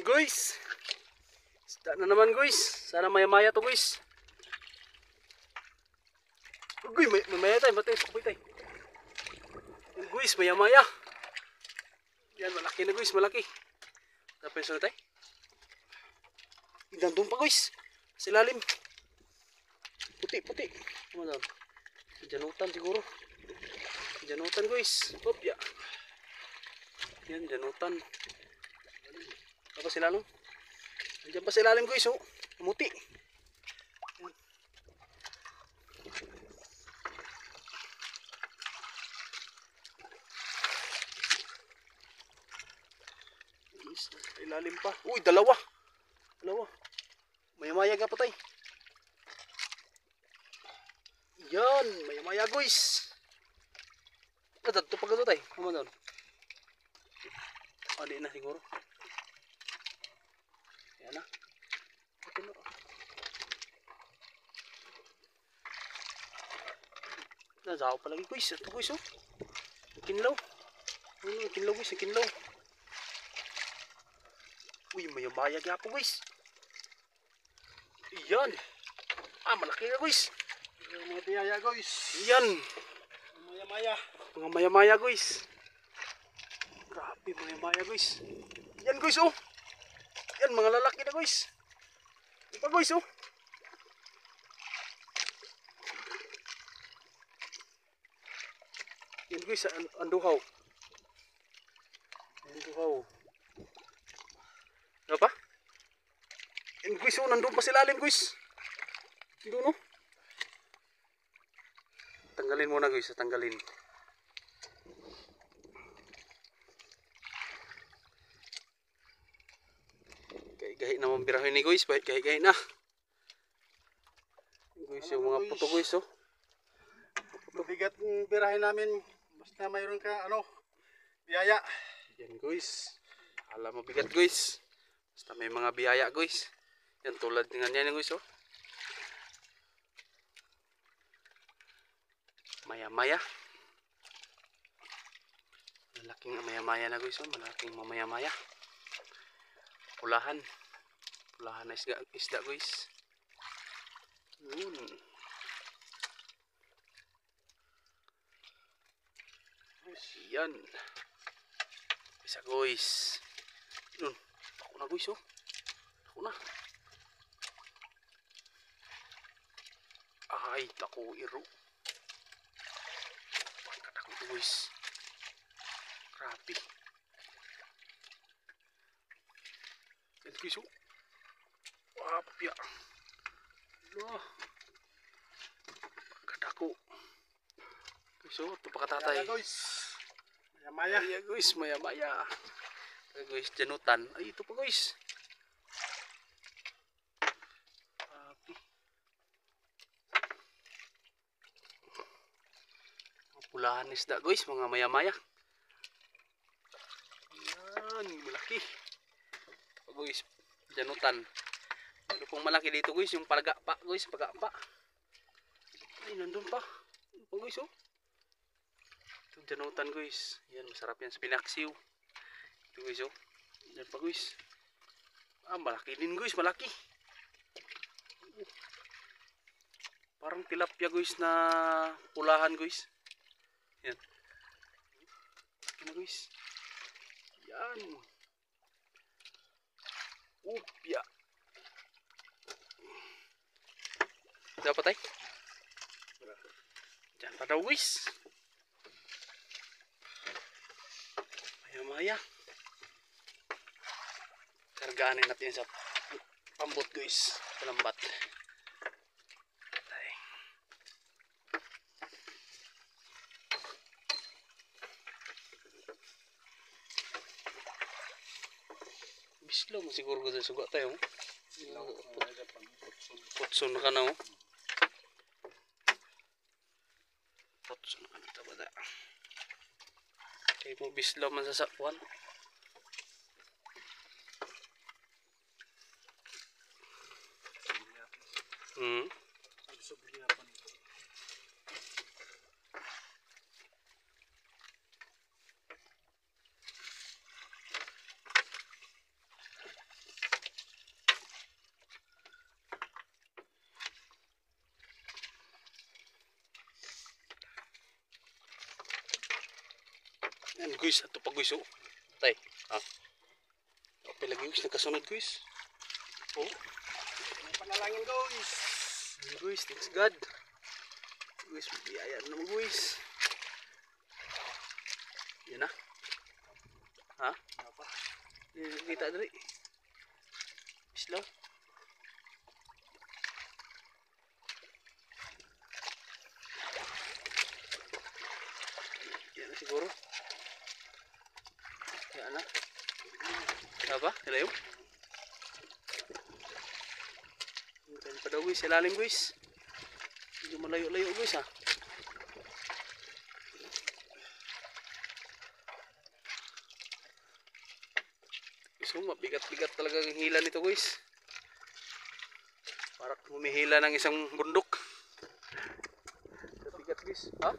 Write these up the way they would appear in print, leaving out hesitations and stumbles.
Guys, isda na naman guys. Sana maya-maya to guys. Uy, maya tayo, matay, sakupay tayo. Guys, maya-maya. Yan, malaki na guys, malaki. Tapos na tayo. Nandun pa guys. Sa ilalim. Puti. Ano daw? Janutan siguro. Janutan guys. Hop, ya. Yan, janutan. Tapos sa ilalim. Nandiyan pa sa ilalim guys, oh. Muti. Yan. Guys, sa ilalim pa. Uy, dalawa. Maya-maya nga patay. Yan, maya-maya guys. Ito pag ito tayo. Ano doon? Di na siguro. Yan na. Ito na. Nazaw pa lagi guys. Ito guys oh. Kinlaw. Kinlaw guys. Kinlaw. Uy, maya-maya nga po guys. Yan. Malaki nga guys. Mga biyaya guys. Yan. Maya-maya. Mga maya-maya guys. Grabe maya-maya guys. Yan guys oh. Yan mga lalaki na guys. Iba guys oh. Yan guys anduhaw. Ano pa? Yan guys oh, nandun pa sa ilalim guys. Doon oh. Tanggalin muna guys, tanggalin. Gahi na mong birahin ni guys, gahi na. Guys, yung mga puto guys oh. Mabigat ng birahin namin. Basta mayroon ka biyaya. Yan guys. Alam mabigat guys. Basta may mga biyaya guys. Yan tulad ng ganyan guys oh. Maya-maya. Malaking maya-maya na guys oh. Malaking mamaya-maya. Pulahan na isda guys. Yan. Isa guys. Yun. Ako na guys oh. Ako na. Ay, tako iro. Pagkatako ito guys. Grabe. Yan guys oh. Wapya. Loh. Pagkatako. Guys oh, ito pakatatay. Guys. Maya-maya. Ay guys, maya-maya. Ay guys, janutan. Ay ito pa guys. Pulahan isda guys, mga maya-maya. Yan, malaki. Guys, janutan. Ano pong malaki dito guys, yung pagapa guys, pagapa. Ay, nandun pa. Ano pa guys oh. Ito janutan guys. Yan, masarap yan sa pinaksiw. Ito guys oh. Yan pa guys. Malaki din guys, malaki. Parang tilapia guys na pulahan guys. Yan. Ano guys? Yan. Upya. Dapat ay? Diyan pa daw guys. Maya-maya. Kargaanin natin sa pambot guys. Palambat. Bislo mo siguro ko sa suga tayo. Putson na ka na oh. Putson na ka na tabada. Kaya mo bislo man sa sakwan. guys, ato pa guys oh. Tay, ha. Okay lagi guys, nakasunod guys. Oh, Panalangin guys. guys, thanks God. Guys, biyaya na naman guys. Yan na. Ha? Apa? Kita dali. Islaw. Yan na siguro. Yan na. Apa? Hilayo? Hintayin pa daw guys, ilalim guys. Hindi malayo-layo guys ha. So mabigat-bigat talaga ang hila nito guys. Parang humihila ng isang bundok. Mabigat guys. Ha?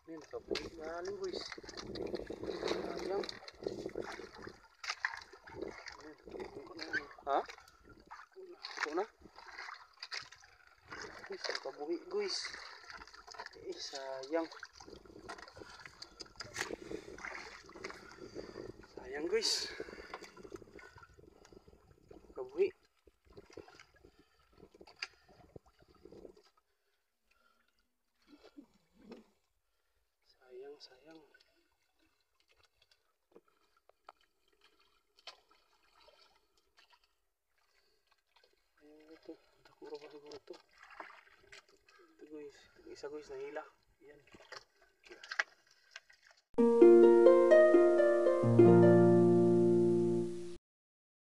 Hindi nakabulit na aling guys. Sayang. Ha? Ito na? Guys, nakabuhi guys. Sayang. Sayang guys. Kabuhi. Sayang. Ayan ito. Takuro pa siguro ito. Ito guys. Ito isa guys nahila. Yan.